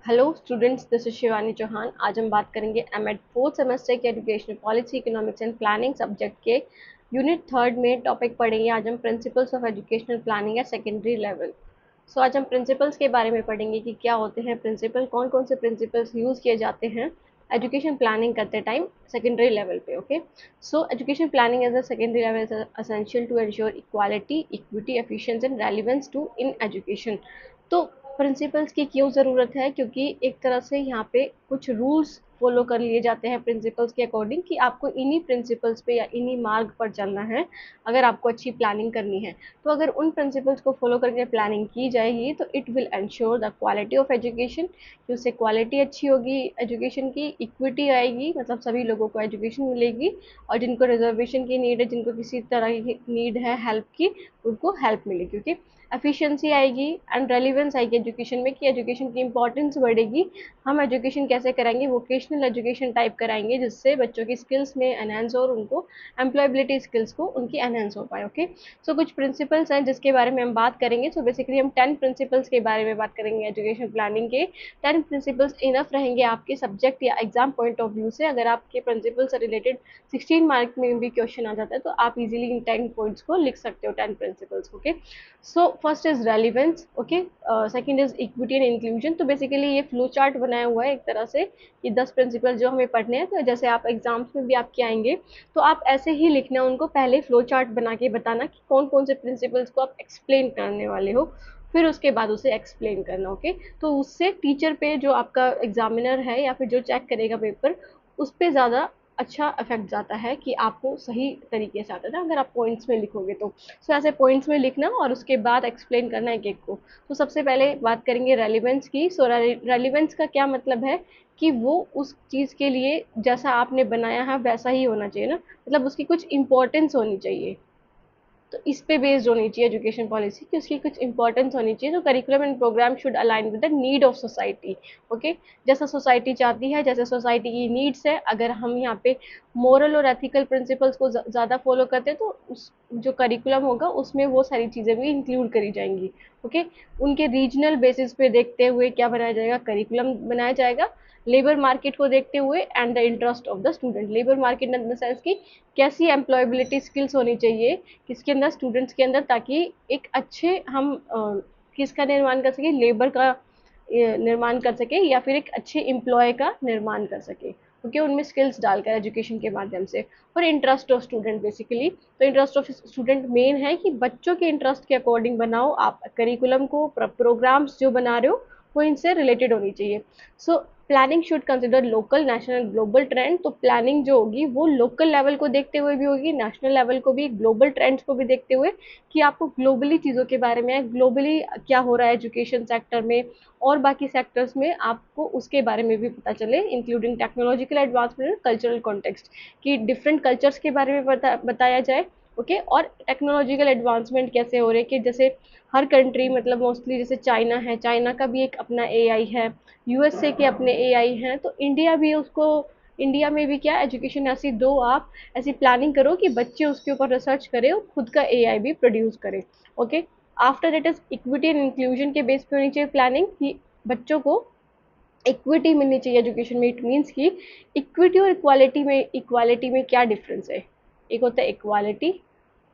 Hello students, this is Shivani Chauhan. आज हम बात करेंगे एमएड फोर्थ सेमेस्टर के educational policy, economics and planning subject के यूनिट थर्ड में टॉपिक पढ़ेंगे। आज हम principles of educational planning at secondary level. आज हम प्रिंसिपल्स के बारे में पढ़ेंगे कि क्या होते हैं प्रिंसिपल, कौन कौन से प्रिंसिपल्स यूज़ किए जाते हैं एजुकेशन प्लानिंग करते टाइम सेकेंडरी लेवल पे। Okay, so education planning as a secondary level is essential to ensure equality, equity, efficiency and relevance to in education. तो प्रिंसिपल्स की क्यों ज़रूरत है? क्योंकि एक तरह से यहाँ पे कुछ रूल्स फॉलो कर लिए जाते हैं प्रिंसिपल्स के अकॉर्डिंग कि आपको इन्हीं प्रिंसिपल्स पे या इन्हीं मार्ग पर चलना है अगर आपको अच्छी प्लानिंग करनी है। तो अगर उन प्रिंसिपल्स को फॉलो करके प्लानिंग की जाएगी तो it will ensure the quality of education, कि उससे क्वालिटी अच्छी होगी एजुकेशन की, इक्विटी आएगी, मतलब सभी लोगों को एजुकेशन मिलेगी, और जिनको रिजर्वेशन की नीड है, जिनको किसी तरह की नीड है हेल्प की, उनको हेल्प मिलेगी। क्योंकि एफिशिएंसी आएगी एंड रेलिवेंस आएगी एजुकेशन में, कि एजुकेशन की इंपॉर्टेंस बढ़ेगी। हम एजुकेशन कैसे कराएंगे? वोकेशनल एजुकेशन टाइप कराएंगे, जिससे बच्चों की स्किल्स में एनहेंस हो और उनको एम्प्लॉयबिलिटी स्किल्स को उनकी एनहेंस हो पाए। ओके, सो कुछ प्रिंसिपल्स हैं जिसके बारे में हम बात करेंगे। सो बेसिकली हम 10 प्रिंसिपल्स के बारे में बात करेंगे एजुकेशन प्लानिंग के। 10 प्रिंसिपल्स इनफ रहेंगे आपके सब्जेक्ट या एग्जाम पॉइंट ऑफ व्यू से। अगर आपके प्रिंसिपल से रिलेटेड 16 मार्क में भी क्वेश्चन आ जाता है तो आप इजीली इन 10 पॉइंट्स को लिख सकते हो, 10 principles. Okay, so first is relevance, okay, second is equity and inclusion. तो बेसिकली ये फ्लो चार्ट बनाया हुआ है एक तरह से कि 10 प्रिंसिपल जो हमें पढ़ने हैं। तो जैसे आप एग्जाम्स में भी आपके आएंगे तो आप ऐसे ही लिखना, उनको पहले फ्लो चार्ट बना के बताना कि कौन कौन से प्रिंसिपल्स को आप एक्सप्लेन करने वाले हो, फिर उसके बाद उसे एक्सप्लेन करना। ओके, तो उससे टीचर पे, जो आपका एग्जामिनर है या फिर जो चेक करेगा पेपर, उस पर ज़्यादा अच्छा इफेक्ट जाता है कि आपको सही तरीके से आता है अगर आप पॉइंट्स में लिखोगे तो। ऐसे पॉइंट्स में लिखना और उसके बाद एक्सप्लेन करना एक एक को। तो सबसे पहले बात करेंगे रेलिवेंस की। रेलिवेंस का क्या मतलब है? कि वो उस चीज़ के लिए जैसा आपने बनाया है वैसा ही होना चाहिए ना, मतलब उसकी कुछ इंपॉर्टेंस होनी चाहिए। तो इस पे बेस्ड होनी चाहिए एजुकेशन पॉलिसी, कि उसकी कुछ इंपॉर्टेंस होनी चाहिए। तो curriculum and programme should align with the need of society. Okay, जैसा सोसाइटी चाहती है, जैसे सोसाइटी की नीड्स है, अगर हम यहाँ पे मोरल और एथिकल प्रिंसिपल्स को ज़्यादा फॉलो करते हैं तो उस जो करिकुलम होगा उसमें वो सारी चीज़ें भी इंक्लूड करी जाएंगी। ओके, उनके रीजनल बेसिस पे देखते हुए क्या बनाया जाएगा? करिकुलम बनाया जाएगा। लेबर मार्केट को देखते हुए and the interest of the student. Labour market in the sense की कैसी एम्प्लॉयबिलिटी स्किल्स होनी चाहिए किसके अंदर, स्टूडेंट्स के अंदर, ताकि एक अच्छे हम किसका निर्माण कर सके, लेबर का निर्माण कर सके, या फिर एक अच्छे एम्प्लॉय का निर्माण कर सके। क्योंकि उनमें स्किल्स डालकर एजुकेशन के माध्यम से। और इंटरेस्ट ऑफ स्टूडेंट बेसिकली, तो इंटरेस्ट ऑफ स्टूडेंट मेन है कि बच्चों के इंटरेस्ट के अकॉर्डिंग बनाओ आप करिकुलम को, प्रोग्राम्स जो बना रहे हो वो इनसे रिलेटेड होनी चाहिए। So planning should consider local, national, global trend. तो प्लानिंग जो होगी वो लोकल लेवल को देखते हुए भी होगी, नेशनल लेवल को भी, ग्लोबल ट्रेंड्स को भी देखते हुए, कि आपको ग्लोबली चीज़ों के बारे में, ग्लोबली क्या हो रहा है एजुकेशन सेक्टर में और बाकी सेक्टर्स में, आपको उसके बारे में भी पता चले, including technological advancement, cultural context, कि डिफरेंट कल्चर्स के बारे में बताया जाए। ओके, और टेक्नोलॉजिकल एडवांसमेंट कैसे हो रहे हैं, कि जैसे हर कंट्री, मतलब मोस्टली जैसे चाइना है, चाइना का भी एक अपना एआई है, यूएसए के अपने एआई हैं, तो इंडिया भी उसको, इंडिया में भी क्या एजुकेशन ऐसी दो, आप ऐसी प्लानिंग करो कि बच्चे उसके ऊपर रिसर्च करें और खुद का एआई भी प्रोड्यूस करें। Okay, after that is equity and inclusion के बेस पे होनी चाहिए प्लानिंग, कि बच्चों को इक्विटी मिलनी चाहिए एजुकेशन में। इट मीन्स कि इक्विटी और इक्वालिटी में क्या डिफरेंस है? एक होता है इक्वालिटी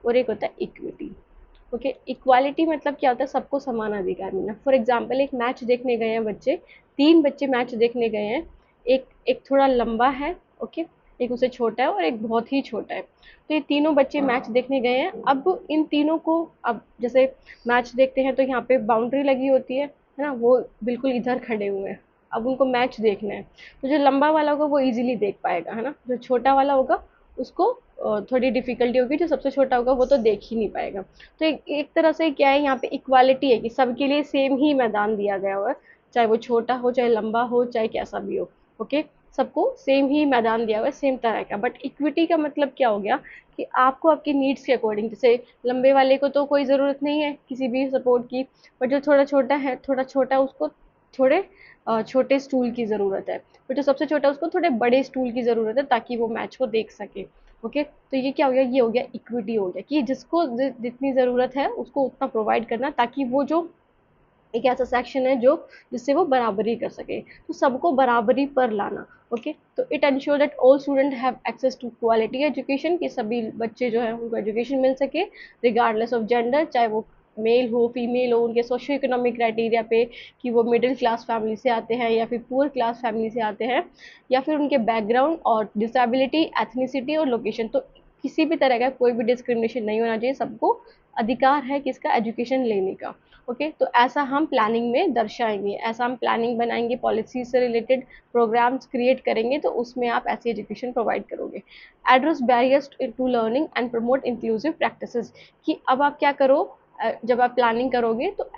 और एक होता है इक्विटी। ओके, इक्वालिटी मतलब क्या होता है? सबको समान अधिकार मिलना। फॉर एग्जाम्पल, एक मैच देखने गए हैं बच्चे, 3 बच्चे मैच देखने गए हैं। एक एक थोड़ा लंबा है, ओके, एक उससे छोटा है और एक बहुत ही छोटा है। तो ये तीनों बच्चे मैच देखने गए हैं। अब इन तीनों को, अब जैसे मैच देखते हैं तो यहाँ पे बाउंड्री लगी होती है ना, वो बिल्कुल इधर खड़े हुए हैं। अब उनको मैच देखना है, तो जो लंबा वाला होगा वो इजीली देख पाएगा, है ना। जो छोटा वाला होगा उसको थोड़ी डिफिकल्टी होगी, जो सबसे छोटा होगा वो तो देख ही नहीं पाएगा। तो एक तरह से क्या है, यहाँ पे इक्वालिटी है कि सबके लिए सेम ही मैदान दिया गया हुआ है, चाहे वो छोटा हो, चाहे लंबा हो, चाहे कैसा भी हो। ओके, सबको सेम ही मैदान दिया हुआ है, सेम तरह का। बट इक्विटी का मतलब क्या हो गया, कि आपको आपकी नीड्स के अकॉर्डिंग, जैसे लंबे वाले को तो कोई ज़रूरत नहीं है किसी भी सपोर्ट की, बट जो थोड़ा छोटा है, थोड़ा छोटा, उसको थोड़े छोटे स्टूल की ज़रूरत है, बट जो सबसे छोटा है उसको थोड़े बड़े स्टूल की ज़रूरत है, ताकि वो मैच को देख सके। ओके, तो ये क्या हो गया? ये हो गया इक्विटी, हो गया कि जिसको जितनी ज़रूरत है उसको उतना प्रोवाइड करना, ताकि वो जो एक ऐसा सेक्शन है जो जिससे वो बराबरी कर सके, तो सबको बराबरी पर लाना। ओके, तो it ensure that all student have access to quality education, कि सभी बच्चे जो है उनको एजुकेशन मिल सके रिगार्डलेस ऑफ जेंडर, चाहे वो मेल हो फीमेल हो, उनके सोशियो इकोनॉमिक क्राइटेरिया पे कि वो मिडिल क्लास फैमिली से आते हैं या फिर पुअर क्लास फैमिली से आते हैं, या फिर उनके बैकग्राउंड और डिसेबिलिटी, एथनिसिटी और लोकेशन। तो किसी भी तरह का कोई भी डिस्क्रिमिनेशन नहीं होना चाहिए, सबको अधिकार है किसका, एजुकेशन लेने का। ओके, तो ऐसा हम प्लानिंग में दर्शाएंगे, ऐसा हम प्लानिंग बनाएंगे, पॉलिसी से रिलेटेड प्रोग्राम्स क्रिएट करेंगे, तो उसमें आप ऐसी एजुकेशन प्रोवाइड करोगे। Address barriers to learning and promote inclusive practices, कि अब आप क्या करो, जब आप प्लानिंग करोगे तो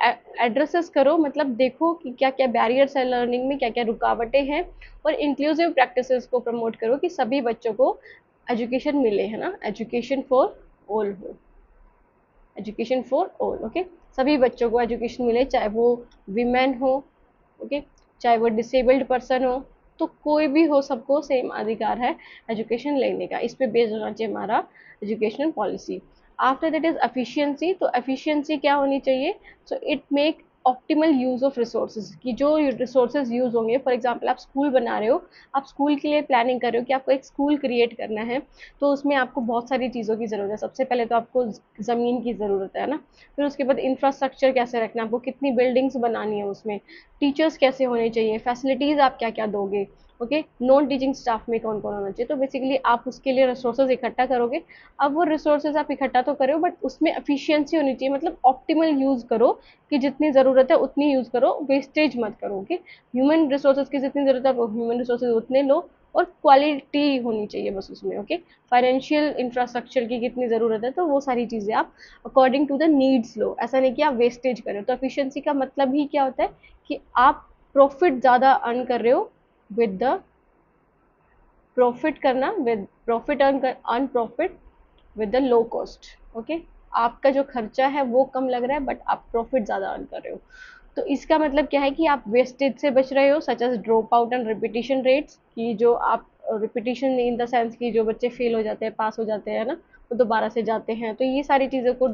एड्रेसेस करो, मतलब देखो कि क्या क्या बैरियर्स है लर्निंग में, क्या क्या रुकावटें हैं, और इंक्लूसिव प्रैक्टिसेस को प्रमोट करो कि सभी बच्चों को एजुकेशन मिले, है ना, एजुकेशन फॉर ऑल हो, एजुकेशन फॉर ऑल। ओके, सभी बच्चों को एजुकेशन मिले, चाहे वो वीमेन हो, ओके, चाहे वो डिसेबल्ड पर्सन हो, तो कोई भी हो, सबको सेम अधिकार है एजुकेशन लेने का। इस पे बेस्ड होना चाहिए हमारा educational policy. After that is efficiency, तो एफिशिएंसी क्या होनी चाहिए, so it make optimal use of resources, कि जो रिसोर्सेज यूज होंगे, फॉर एग्जांपल आप स्कूल बना रहे हो, आप स्कूल के लिए प्लानिंग कर रहे हो कि आपको एक स्कूल क्रिएट करना है, तो उसमें आपको बहुत सारी चीज़ों की ज़रूरत है। सबसे पहले तो आपको ज़मीन की ज़रूरत है ना, फिर उसके बाद इंफ्रास्ट्रक्चर कैसे रखना है, आपको कितनी बिल्डिंग्स बनानी है, उसमें टीचर्स कैसे होने चाहिए, फैसिलिटीज़ आप क्या क्या दोगे, ओके, नॉन टीचिंग स्टाफ में कौन कौन होना चाहिए। तो बेसिकली आप उसके लिए रिसोर्सेज इकट्ठा करोगे। अब वो रिसोर्सेज आप इकट्ठा तो करो, बट उसमें एफिशिएंसी होनी चाहिए, मतलब ऑप्टिमल यूज़ करो, कि जितनी ज़रूरत है उतनी यूज़ करो, वेस्टेज मत करो। ओके, ह्यूमन रिसोर्सेज की जितनी ज़रूरत है ह्यूमन रिसोर्सेज उतने लो, और क्वालिटी होनी चाहिए बस उसमें। ओके, फाइनेंशियल इंफ्रास्ट्रक्चर की कितनी ज़रूरत है, तो वो सारी चीज़ें आप अकॉर्डिंग टू द नीड्स लो, ऐसा नहीं कि आप वेस्टेज करें। तो एफिशिएंसी का मतलब ही क्या होता है कि आप प्रॉफिट ज़्यादा अर्न कर रहे हो विद द प्रॉफिट करना, with profit earn profit with the low cost. Okay, आपका जो खर्चा है वो कम लग रहा है, बट आप प्रॉफिट ज़्यादा अर्न कर रहे हो। तो इसका मतलब क्या है कि आप वेस्टेज से बच रहे हो, such as drop out and repetition rates, की जो आप रिपीटिशन इन द सेंस की जो बच्चे फेल हो जाते हैं, पास हो जाते हैं ना, वो दोबारा से जाते हैं, तो ये सारी चीज़ों को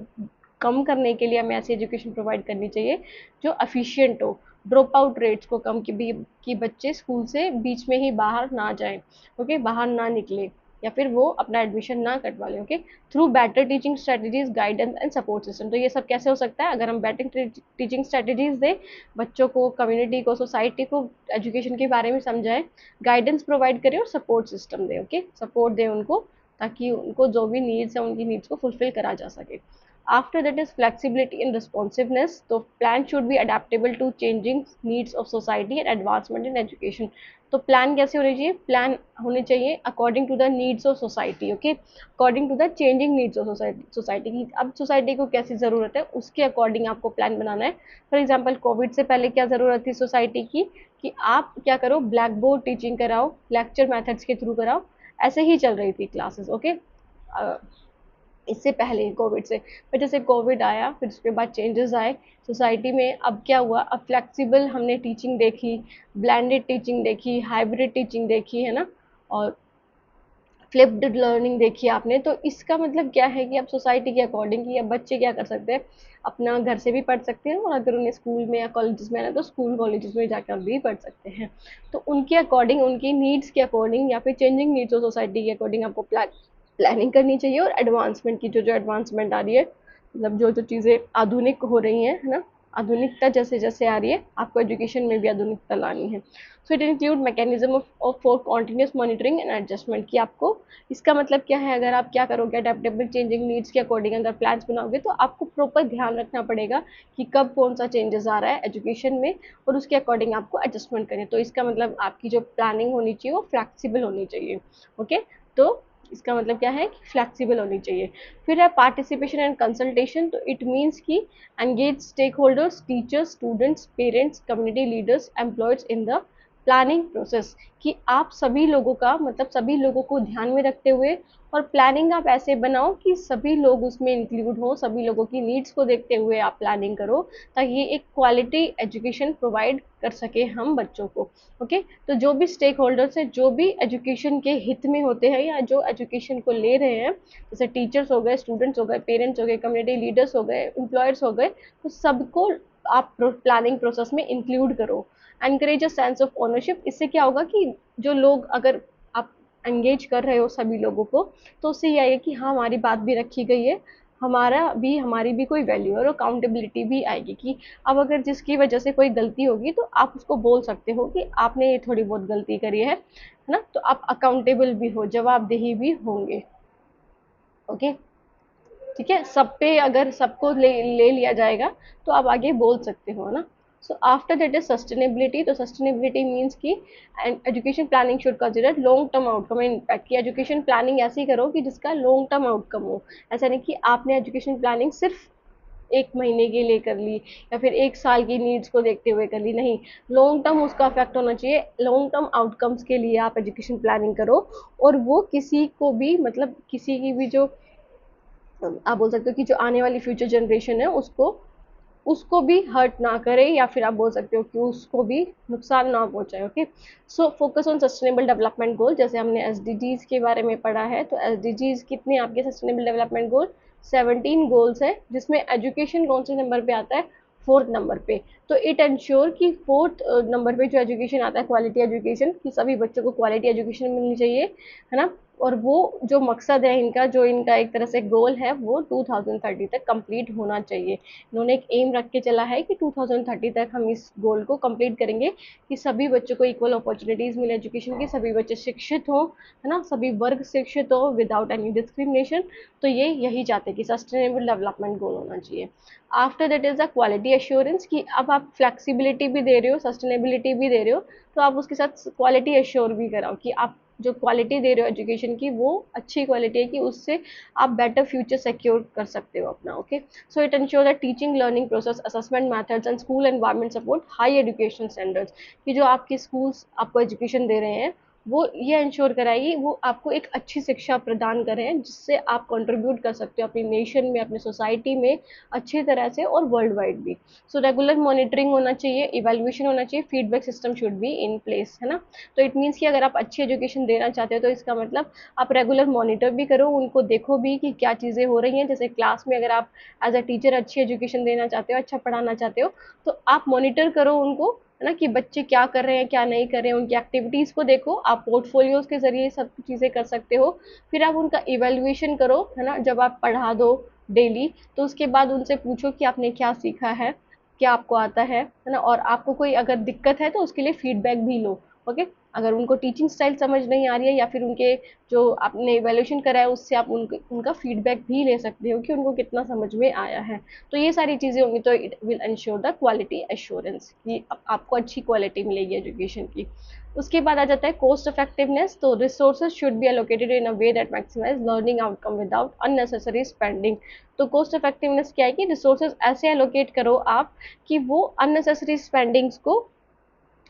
कम करने के लिए हमें ऐसी एजुकेशन प्रोवाइड करनी चाहिए जो एफिशिएंट हो। ड्रॉप आउट रेट्स को कम, कि बच्चे स्कूल से बीच में ही बाहर ना जाएं, ओके, बाहर ना निकले, या फिर वो अपना एडमिशन ना कटवा लें। Okay, through better teaching strategies, guidance and support system. तो ये सब कैसे हो सकता है, अगर हम बेटर टीचिंग स्ट्रेटजीज दें, बच्चों को, कम्युनिटी को, सोसाइटी को एजुकेशन के बारे में समझाएं, गाइडेंस प्रोवाइड करें और सपोर्ट सिस्टम दें। ओके, सपोर्ट दें उनको, ताकि उनको जो भी नीड्स है उनकी नीड्स को फुलफिल करा जा सके। After that is flexibility and responsiveness. So plan should be adaptable to changing needs of society and advancement in education. तो प्लान कैसे होने चाहिए, प्लान होने चाहिए according to the needs of society. Okay, according to the changing needs of society की, अब society को कैसी ज़रूरत है उसके अकॉर्डिंग आपको प्लान बनाना है। फॉर एग्जांपल कोविड से पहले क्या ज़रूरत थी सोसाइटी की, कि आप क्या करो, ब्लैक बोर्ड टीचिंग कराओ, लेक्चर मेथड्स के थ्रू कराओ, ऐसे ही चल रही थी क्लासेस। ओके, इससे पहले कोविड से, फिर जैसे कोविड आया, फिर उसके बाद चेंजेस आए सोसाइटी में। अब क्या हुआ, अब फ्लेक्सिबल हमने टीचिंग देखी, ब्लेंडेड टीचिंग देखी, हाइब्रिड टीचिंग देखी, है ना, और फ्लिप्ड लर्निंग देखी आपने। तो इसका मतलब क्या है कि अब सोसाइटी के अकॉर्डिंग, कि अब बच्चे क्या कर सकते हैं, अपना घर से भी पढ़ सकते हैं, और अगर उन्हें स्कूल में या कॉलेजेस में आना है तो स्कूल कॉलेजेस में जाकर भी पढ़ सकते हैं। तो उनके अकॉर्डिंग, उनकी नीड्स के अकॉर्डिंग, या फिर चेंजिंग नीड्स ऑफ सोसाइटी के अकॉर्डिंग आपको प्लानिंग करनी चाहिए। और एडवांसमेंट की जो जो एडवांसमेंट आ रही है, मतलब जो जो चीज़ें आधुनिक हो रही हैं, है ना, आधुनिकता जैसे जैसे आ रही है, आपको एजुकेशन में भी आधुनिकता लानी है। So it include mechanism of for continuous monitoring and adjustment, कि आपको, इसका मतलब क्या है, अगर आप क्या करोगे, अडेप्टेबल चेंजिंग नीड्स के अकॉर्डिंग अगर प्लान्स बनाओगे, तो आपको प्रॉपर ध्यान रखना पड़ेगा कि कब कौन सा चेंजेस आ रहा है एजुकेशन में, और उसके अकॉर्डिंग आपको एडजस्टमेंट करें। तो इसका मतलब आपकी जो प्लानिंग होनी चाहिए वो फ्लेक्सिबल होनी चाहिए। ओके, तो इसका मतलब क्या है कि फ्लेक्सिबल होनी चाहिए। फिर है पार्टिसिपेशन एंड कंसल्टेशन, तो इट मीन्स की engage stakeholders, teachers, students, parents, community leaders, employees in the planning process, कि आप सभी लोगों का, मतलब सभी लोगों को ध्यान में रखते हुए, और प्लानिंग आप ऐसे बनाओ कि सभी लोग उसमें इंक्लूड हो, सभी लोगों की नीड्स को देखते हुए आप प्लानिंग करो, ताकि एक क्वालिटी एजुकेशन प्रोवाइड कर सके हम बच्चों को। ओके, तो जो भी स्टेक होल्डर्स हैं, जो भी एजुकेशन के हित में होते हैं, या जो एजुकेशन को ले रहे हैं, जैसे टीचर्स हो गए, स्टूडेंट्स हो गए, पेरेंट्स हो गए, कम्युनिटी लीडर्स हो गए, एम्प्लॉयर्स हो गए, तो सबको आप प्लानिंग प्रोसेस में इंक्लूड करो। Encourage a sense of ownership, इससे क्या होगा कि जो लोग, अगर आप एंगेज कर रहे हो सभी लोगों को, तो उससे यह है कि हाँ हमारी बात भी रखी गई है, हमारी भी कोई वैल्यू और अकाउंटेबिलिटी भी आएगी कि अब अगर जिसकी वजह से कोई गलती होगी तो आप उसको बोल सकते हो कि आपने ये थोड़ी बहुत गलती करी है ना, तो आप अकाउंटेबल भी हो, जवाबदेही भी होंगे। ओके, ठीक है, सब पे अगर सबको ले लिया जाएगा तो आप आगे बोल सकते हो ना। So after that is sustainability, तो सस्टेनेबिलिटी मीन्स कि education planning should consider long term outcome and impact, की एजुकेशन प्लानिंग ऐसी करो कि जिसका लॉन्ग टर्म आउटकम हो। ऐसा नहीं कि आपने एजुकेशन प्लानिंग सिर्फ 1 महीने के लिए कर ली या फिर 1 साल की नीड्स को देखते हुए कर ली, नहीं, लॉन्ग टर्म उसका इफेक्ट होना चाहिए, लॉन्ग टर्म आउटकम्स के लिए आप एजुकेशन प्लानिंग करो। और वो किसी को भी, मतलब किसी की भी जो, आप बोल सकते हो कि जो आने वाली फ्यूचर जनरेशन है उसको उसको भी हर्ट ना करे, या फिर आप बोल सकते हो कि उसको भी नुकसान ना पहुंचाए। Okay, so focus on sustainable development goal, जैसे हमने एसडीजीज के बारे में पढ़ा है, तो एसडीजीज कितने आपके सस्टेनेबल डेवलपमेंट गोल, 17 गोल्स है, जिसमें एजुकेशन कौन से नंबर पे आता है, 4th नंबर पे। तो इट एंश्योर कि 4th नंबर पे जो एजुकेशन आता है, क्वालिटी एजुकेशन, कि सभी बच्चों को क्वालिटी एजुकेशन मिलनी चाहिए, है ना। और वो जो मकसद है इनका, जो इनका एक तरह से गोल है, वो 2030 तक कंप्लीट होना चाहिए। इन्होंने एक एम रख के चला है कि 2030 तक हम इस गोल को कंप्लीट करेंगे, कि सभी बच्चों को इक्वल अपॉर्चुनिटीज मिले एजुकेशन की, सभी बच्चे शिक्षित हो, है ना, सभी वर्ग शिक्षित हो विदाउट एनी डिस्क्रिमिनेशन। तो ये यही चाहते हैं कि सस्टेनेबल डेवलपमेंट गोल होना चाहिए। After that is the quality assurance, कि अब आप फ्लेक्सिबिलिटी भी दे रहे हो, सस्टेनेबिलिटी भी दे रहे हो, तो आप उसके साथ क्वालिटी एश्योर भी कराओ कि आप जो क्वालिटी दे रहे हो एजुकेशन की वो अच्छी क्वालिटी है, कि उससे आप बेटर फ्यूचर सिक्योर कर सकते हो अपना। Okay, so it ensure that teaching learning process, assessment methods and school environment support high education standards, कि जो आपके स्कूल्स आपको एजुकेशन दे रहे हैं वो ये इंश्योर कराएगी, वो आपको एक अच्छी शिक्षा प्रदान कर रहे हैं, जिससे आप कंट्रीब्यूट कर सकते हो अपनी नेशन में, अपनी सोसाइटी में अच्छी तरह से, और वर्ल्ड वाइड भी। सो रेगुलर मॉनिटरिंग होना चाहिए, इवेल्युएशन होना चाहिए, feedback system should be in place, है ना। तो इट मीन्स कि अगर आप अच्छी एजुकेशन देना चाहते हो तो इसका मतलब आप रेगुलर मॉनिटर भी करो, उनको देखो भी कि क्या चीज़ें हो रही हैं। जैसे क्लास में अगर आप एज अ टीचर अच्छी एजुकेशन देना चाहते हो, अच्छा पढ़ाना चाहते हो, तो आप मॉनिटर करो उनको, है ना, कि बच्चे क्या कर रहे हैं क्या नहीं कर रहे हैं, उनकी एक्टिविटीज़ को देखो, आप पोर्टफोलियोज के जरिए सब चीज़ें कर सकते हो। फिर आप उनका इवेल्युएशन करो, है ना, जब आप पढ़ा दो डेली, तो उसके बाद उनसे पूछो कि आपने क्या सीखा है, क्या आपको आता है ना, और आपको कोई अगर दिक्कत है तो उसके लिए फीडबैक भी लो। ओके, अगर उनको टीचिंग स्टाइल समझ नहीं आ रही है, या फिर उनके जो आपने इवेल्यूशन करा है उससे आप उनका फीडबैक भी ले सकते हो कि उनको कितना समझ में आया है। तो ये सारी चीज़ें होंगी तो it will ensure the quality assurance, कि आपको अच्छी क्वालिटी मिलेगी एजुकेशन की। उसके बाद आ जाता है कॉस्ट इफेक्टिवनेस, तो resources should be allocated in a way that maximize learning outcome without unnecessary spending. तो कॉस्ट इफेक्टिवनेस क्या है, कि रिसोर्सेज ऐसे एलोकेट करो आप कि वो अननेसेसरी स्पेंडिंग्स को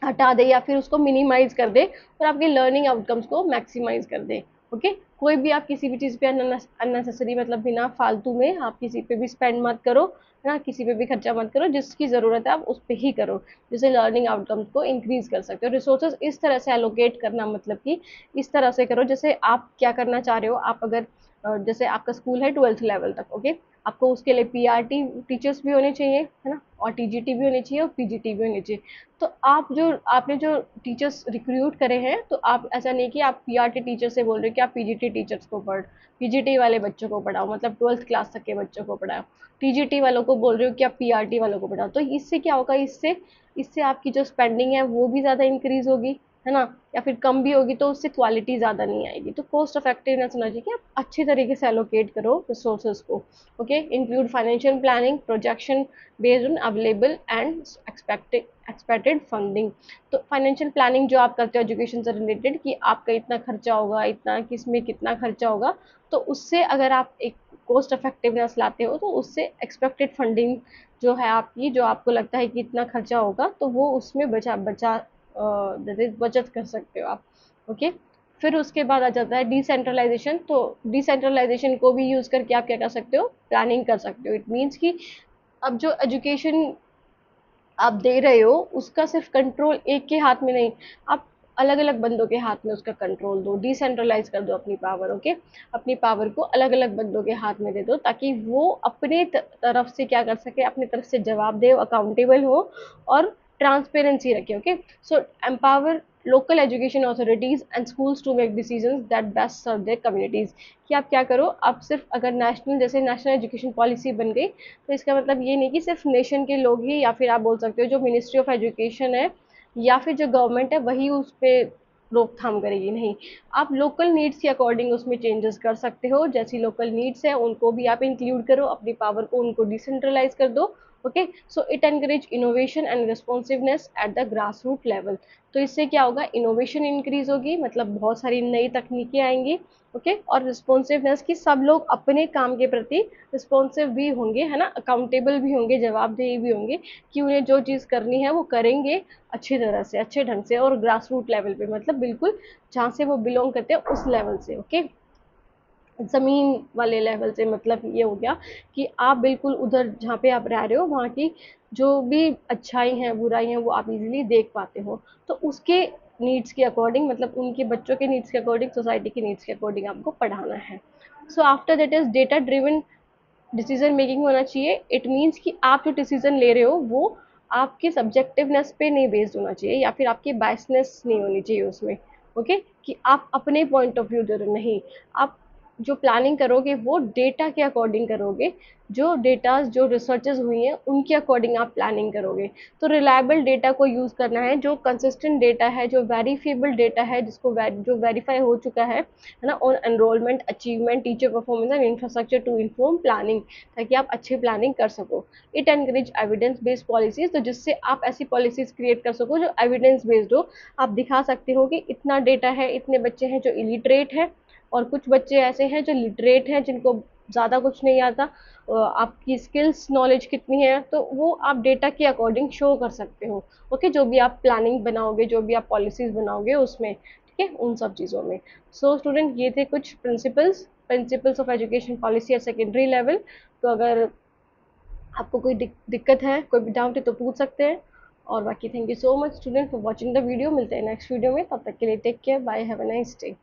हटा दे या फिर उसको मिनिमाइज कर दे, और आपके लर्निंग आउटकम्स को मैक्सिमाइज कर दे। ओके, कोई भी आप किसी भी चीज़ पे अननेसेसरी, मतलब बिना फालतू में आप किसी पे भी स्पेंड मत करो, है ना, किसी पे भी खर्चा मत करो, जिसकी ज़रूरत है आप उस पर ही करो, जिससे लर्निंग आउटकम्स को इंक्रीज कर सकते हो। रिसोर्सेज इस तरह से एलोकेट करना, मतलब कि इस तरह से करो, जैसे आप क्या करना चाह रहे हो, आप अगर जैसे आपका स्कूल है 12th लेवल तक, ओके, आपको उसके लिए पीआरटी टीचर्स भी होने चाहिए, है ना, और टीजीटी भी होनी चाहिए और पीजीटी भी होनी चाहिए। तो आपने जो टीचर्स रिक्रूट करे हैं, तो आप ऐसा नहीं कि आप पीआरटी टीचर से बोल रहे हो कि आप पीजीटी टीचर्स को पीजीटी वाले बच्चों को पढ़ाओ, मतलब 12th क्लास तक के बच्चों को पढ़ाओ। टीजीटी वालों को बोल रहे हो कि आप पीआरटी वालों को पढ़ाओ। तो इससे क्या होगा, इससे इससे आपकी जो स्पेंडिंग है वो भी ज़्यादा इंक्रीज होगी, है ना, या फिर कम भी होगी, तो उससे क्वालिटी ज़्यादा नहीं आएगी। तो कॉस्ट इफेक्टिवनेस होना चाहिए कि आप अच्छे तरीके से एलोकेट करो रिसोर्सेज को। Okay, include financial planning, projection based on available and expected funding. तो फाइनेंशियल प्लानिंग जो आप करते हो एजुकेशन से रिलेटेड, कि आपका इतना खर्चा होगा, इतना किस में कितना खर्चा होगा, तो उससे अगर आप एक कॉस्ट इफेक्टिवनेस लाते हो, तो उससे एक्सपेक्टेड फंडिंग जो है आपकी, जो आपको लगता है कि इतना खर्चा होगा, तो वो उसमें बचा बचा बचत कर सकते हो आप। ओके, फिर उसके बाद आ जाता है डिसेंट्रलाइजेशन। तो डिसेंट्रलाइजेशन को भी यूज़ करके आप क्या कर सकते हो, प्लानिंग कर सकते हो। इट मीन्स कि अब जो एजुकेशन आप दे रहे हो उसका सिर्फ कंट्रोल एक के हाथ में नहीं, आप अलग अलग बंदों के हाथ में उसका कंट्रोल दो, डिसेंट्रलाइज कर दो अपनी पावर। ओके, अपनी पावर को अलग अलग बंदों के हाथ में दे दो, ताकि वो अपने तरफ से क्या कर सके, अपनी तरफ से जवाब दे, अकाउंटेबल हो और ट्रांसपेरेंसी रखे। Okay, so empower local education authorities and schools to make decisions that best serve their communities. कि आप क्या करो, आप सिर्फ अगर नेशनल, जैसे नेशनल एजुकेशन पॉलिसी बन गई, तो इसका मतलब ये नहीं कि सिर्फ नेशन के लोग ही, या फिर आप बोल सकते हो जो मिनिस्ट्री ऑफ एजुकेशन है या फिर जो गवर्नमेंट है वही उस पर रोकथाम करेगी, नहीं। आप लोकल नीड्स के अकॉर्डिंग उसमें चेंजेस कर सकते हो, जैसी लोकल नीड्स है उनको भी आप इंक्लूड करो, अपनी पावर को उनको डिसेंट्रलाइज कर दो। Okay, so it encourage innovation and responsiveness at the grass root level. तो इससे क्या होगा, इनोवेशन इंक्रीज होगी, मतलब बहुत सारी नई तकनीकें आएंगी। ओके, और रिस्पॉन्सिवनेस की सब लोग अपने काम के प्रति रिस्पॉन्सिव भी होंगे, है ना, अकाउंटेबल भी होंगे, जवाबदेही भी होंगे कि उन्हें जो चीज़ करनी है वो करेंगे अच्छी तरह से, अच्छे ढंग से, और ग्रास रूट लेवल पे, मतलब बिल्कुल जहाँ से वो बिलोंग करते हैं उस लेवल से। ओके, ज़मीन वाले लेवल से, मतलब ये हो गया कि आप बिल्कुल उधर जहाँ पे आप रह रहे हो वहाँ की जो भी अच्छाई हैं बुराई हैं वो आप इजीली देख पाते हो। तो उसके नीड्स के अकॉर्डिंग, मतलब उनके बच्चों के नीड्स के अकॉर्डिंग, सोसाइटी के नीड्स के अकॉर्डिंग आपको पढ़ाना है। So after that is data driven decision making होना चाहिए। इट मीन्स कि आप जो डिसीजन ले रहे हो वो आपके सब्जेक्टिवनेस पे नहीं बेस्ड होना चाहिए, या फिर आपकी बायसनेस नहीं होनी चाहिए उसमें। ओके, कि आप अपने पॉइंट ऑफ व्यू दे रहे हो, नहीं। आप जो प्लानिंग करोगे वो डेटा के अकॉर्डिंग करोगे, जो डेटाज जो रिसर्चेज हुई हैं उनके अकॉर्डिंग आप प्लानिंग करोगे। तो रिलायबल डेटा को यूज़ करना है, जो कंसिस्टेंट डेटा है, जो वेरीफेबल डेटा है, जिसको जो वेरीफाई हो चुका है ना, on enrolment, achievement, teacher performance and infrastructure to inform planning, ताकि आप अच्छी प्लानिंग कर सको। It encourage evidence based policies, तो जिससे आप ऐसी पॉलिसीज क्रिएट कर सको जो एविडेंस बेस्ड हो। आप दिखा सकते हो कि इतना डेटा है, इतने बच्चे हैं जो इलिटरेट है, और कुछ बच्चे ऐसे हैं जो लिटरेट हैं, जिनको ज़्यादा कुछ नहीं आता। आपकी स्किल्स नॉलेज कितनी है, तो वो आप डेटा के अकॉर्डिंग शो कर सकते हो। ओके, जो भी आप प्लानिंग बनाओगे, जो भी आप पॉलिसीज बनाओगे उसमें, ठीक है, उन सब चीज़ों में। सो स्टूडेंट, ये थे कुछ principles of education policy at secondary level. तो अगर आपको कोई दिक्कत है, कोई भी डाउट है तो पूछ सकते हैं। और बाकी thank you so much student for watching the video. मिलते हैं नेक्स्ट वीडियो में, तब तक के लिए take care, bye, have a nice day.